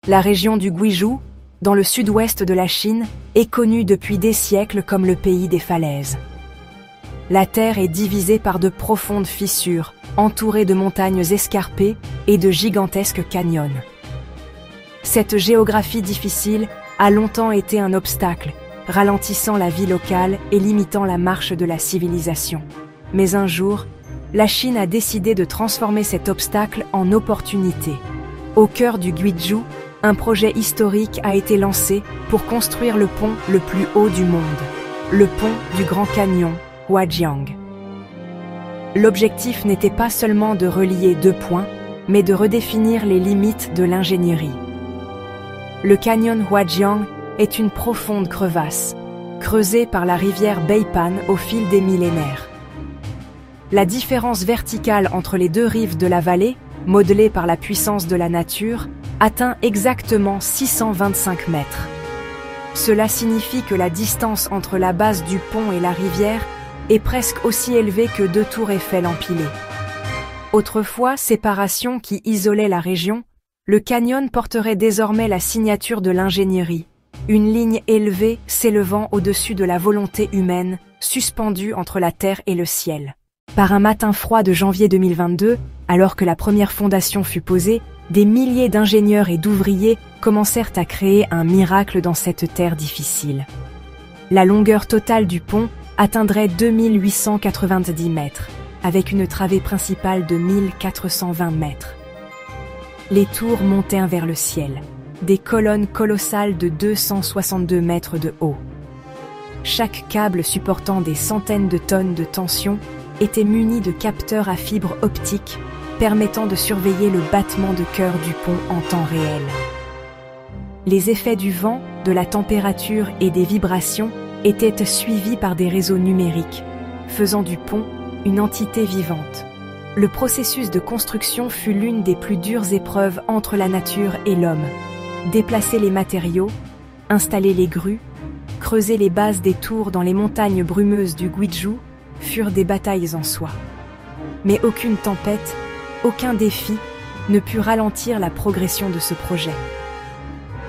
La région du Guizhou, dans le sud-ouest de la Chine, est connue depuis des siècles comme le pays des falaises. La terre est divisée par de profondes fissures, entourée de montagnes escarpées et de gigantesques canyons. Cette géographie difficile a longtemps été un obstacle, ralentissant la vie locale et limitant la marche de la civilisation. Mais un jour, la Chine a décidé de transformer cet obstacle en opportunité. Au cœur du Guizhou, un projet historique a été lancé pour construire le pont le plus haut du monde, le pont du Grand Canyon, Huajiang. L'objectif n'était pas seulement de relier deux points, mais de redéfinir les limites de l'ingénierie. Le canyon Huajiang est une profonde crevasse, creusée par la rivière Beipan au fil des millénaires. La différence verticale entre les deux rives de la vallée, modelée par la puissance de la nature, atteint exactement 625 mètres. Cela signifie que la distance entre la base du pont et la rivière est presque aussi élevée que deux tours Eiffel empilées. Autrefois, séparation qui isolait la région, le canyon porterait désormais la signature de l'ingénierie, une ligne élevée s'élevant au-dessus de la volonté humaine, suspendue entre la terre et le ciel. Par un matin froid de janvier 2022, alors que la première fondation fut posée, des milliers d'ingénieurs et d'ouvriers commencèrent à créer un miracle dans cette terre difficile. La longueur totale du pont atteindrait 2890 mètres, avec une travée principale de 1420 mètres. Les tours montaient vers le ciel, des colonnes colossales de 262 mètres de haut. Chaque câble supportant des centaines de tonnes de tension était muni de capteurs à fibres optiques permettant de surveiller le battement de cœur du pont en temps réel. Les effets du vent, de la température et des vibrations étaient suivis par des réseaux numériques, faisant du pont une entité vivante. Le processus de construction fut l'une des plus dures épreuves entre la nature et l'homme. Déplacer les matériaux, installer les grues, creuser les bases des tours dans les montagnes brumeuses du Guizhou furent des batailles en soi. Mais aucune tempête, aucun défi ne put ralentir la progression de ce projet.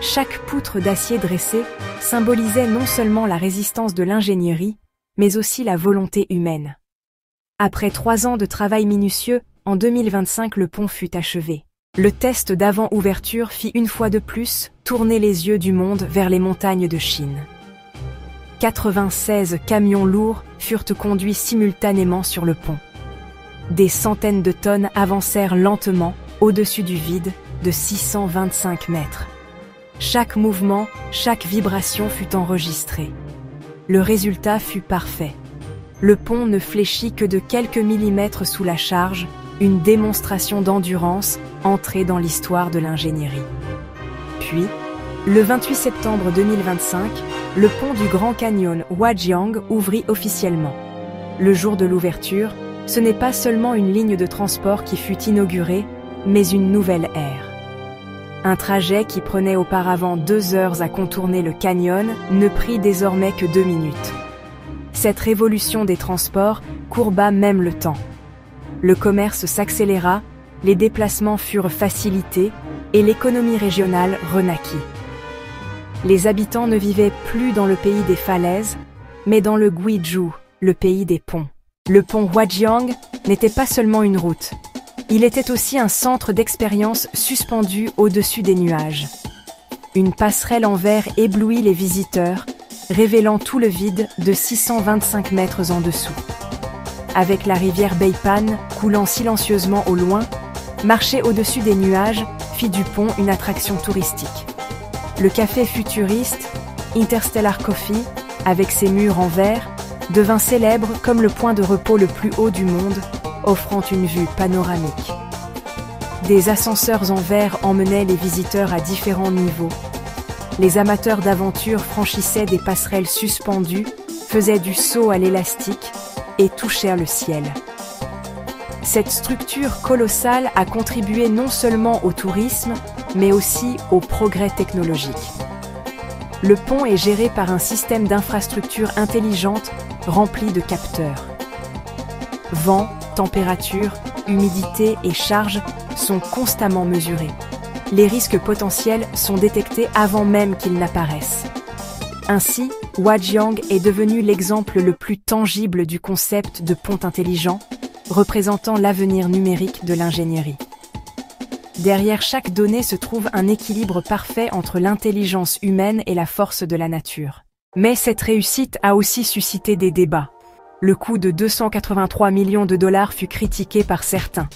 Chaque poutre d'acier dressée symbolisait non seulement la résistance de l'ingénierie, mais aussi la volonté humaine. Après 3 ans de travail minutieux, en 2025 le pont fut achevé. Le test d'avant-ouverture fit une fois de plus tourner les yeux du monde vers les montagnes de Chine. 96 camions lourds furent conduits simultanément sur le pont. Des centaines de tonnes avancèrent lentement au-dessus du vide de 625 mètres. Chaque mouvement, chaque vibration fut enregistrée. Le résultat fut parfait. Le pont ne fléchit que de quelques millimètres sous la charge, une démonstration d'endurance entrée dans l'histoire de l'ingénierie. Puis, le 28 septembre 2025, le pont du Grand Canyon Huajiang ouvrit officiellement. Le jour de l'ouverture, ce n'est pas seulement une ligne de transport qui fut inaugurée, mais une nouvelle ère. Un trajet qui prenait auparavant 2 heures à contourner le canyon ne prit désormais que 2 minutes. Cette révolution des transports courba même le temps. Le commerce s'accéléra, les déplacements furent facilités et l'économie régionale renaquit. Les habitants ne vivaient plus dans le pays des falaises, mais dans le Guizhou, le pays des ponts. Le pont Huajiang n'était pas seulement une route, il était aussi un centre d'expérience suspendu au-dessus des nuages. Une passerelle en verre éblouit les visiteurs, révélant tout le vide de 625 mètres en dessous. Avec la rivière Beipan coulant silencieusement au loin, marcher au-dessus des nuages fit du pont une attraction touristique. Le café futuriste, Interstellar Coffee, avec ses murs en verre, devint célèbre comme le point de repos le plus haut du monde, offrant une vue panoramique. Des ascenseurs en verre emmenaient les visiteurs à différents niveaux. Les amateurs d'aventure franchissaient des passerelles suspendues, faisaient du saut à l'élastique et touchèrent le ciel. Cette structure colossale a contribué non seulement au tourisme, mais aussi au progrès technologique. Le pont est géré par un système d'infrastructure intelligente rempli de capteurs. Vent, température, humidité et charge sont constamment mesurés. les risques potentiels sont détectés avant même qu'ils n'apparaissent. Ainsi, Huajiang est devenu l'exemple le plus tangible du concept de pont intelligent, représentant l'avenir numérique de l'ingénierie. Derrière chaque donnée se trouve un équilibre parfait entre l'intelligence humaine et la force de la nature. Mais cette réussite a aussi suscité des débats. Le coût de 283 millions de dollars fut critiqué par certains.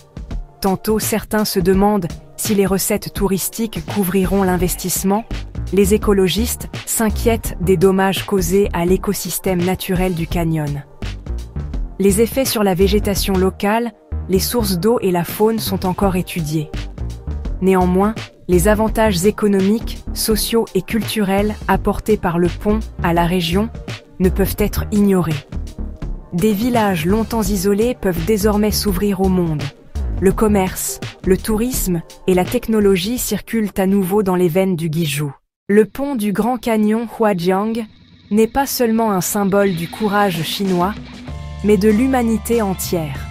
Tantôt certains se demandent si les recettes touristiques couvriront l'investissement. Les écologistes s'inquiètent des dommages causés à l'écosystème naturel du canyon. Les effets sur la végétation locale, les sources d'eau et la faune sont encore étudiés. Néanmoins, les avantages économiques, sociaux et culturels apportés par le pont à la région ne peuvent être ignorés. Des villages longtemps isolés peuvent désormais s'ouvrir au monde. Le commerce, le tourisme et la technologie circulent à nouveau dans les veines du Guizhou. Le pont du Grand Canyon Huajiang n'est pas seulement un symbole du courage chinois, mais de l'humanité entière.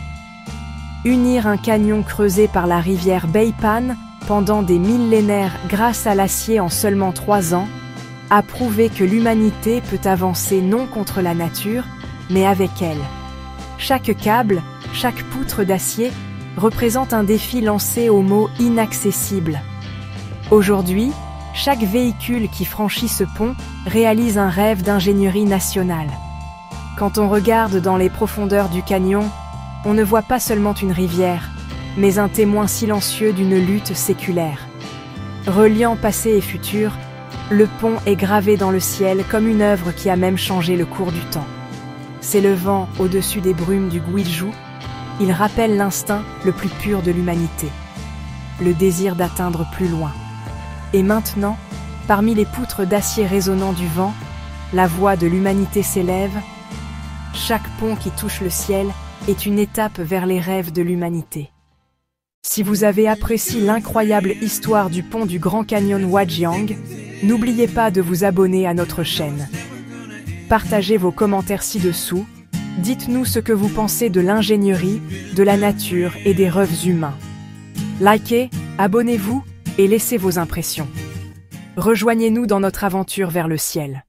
Unir un canyon creusé par la rivière Beipan pendant des millénaires grâce à l'acier en seulement 3 ans a prouvé que l'humanité peut avancer non contre la nature, mais avec elle. Chaque câble, chaque poutre d'acier représente un défi lancé au mot inaccessible. Aujourd'hui, chaque véhicule qui franchit ce pont réalise un rêve d'ingénierie nationale. Quand on regarde dans les profondeurs du canyon, on ne voit pas seulement une rivière, mais un témoin silencieux d'une lutte séculaire. Reliant passé et futur, le pont est gravé dans le ciel comme une œuvre qui a même changé le cours du temps. S'élevant au-dessus des brumes du Guizhou, il rappelle l'instinct le plus pur de l'humanité, le désir d'atteindre plus loin. Et maintenant, parmi les poutres d'acier résonnant du vent, la voix de l'humanité s'élève. Chaque pont qui touche le ciel est une étape vers les rêves de l'humanité. Si vous avez apprécié l'incroyable histoire du pont du Grand Canyon Huajiang, n'oubliez pas de vous abonner à notre chaîne. Partagez vos commentaires ci-dessous, dites-nous ce que vous pensez de l'ingénierie, de la nature et des rêves humains. Likez, abonnez-vous et laissez vos impressions. Rejoignez-nous dans notre aventure vers le ciel.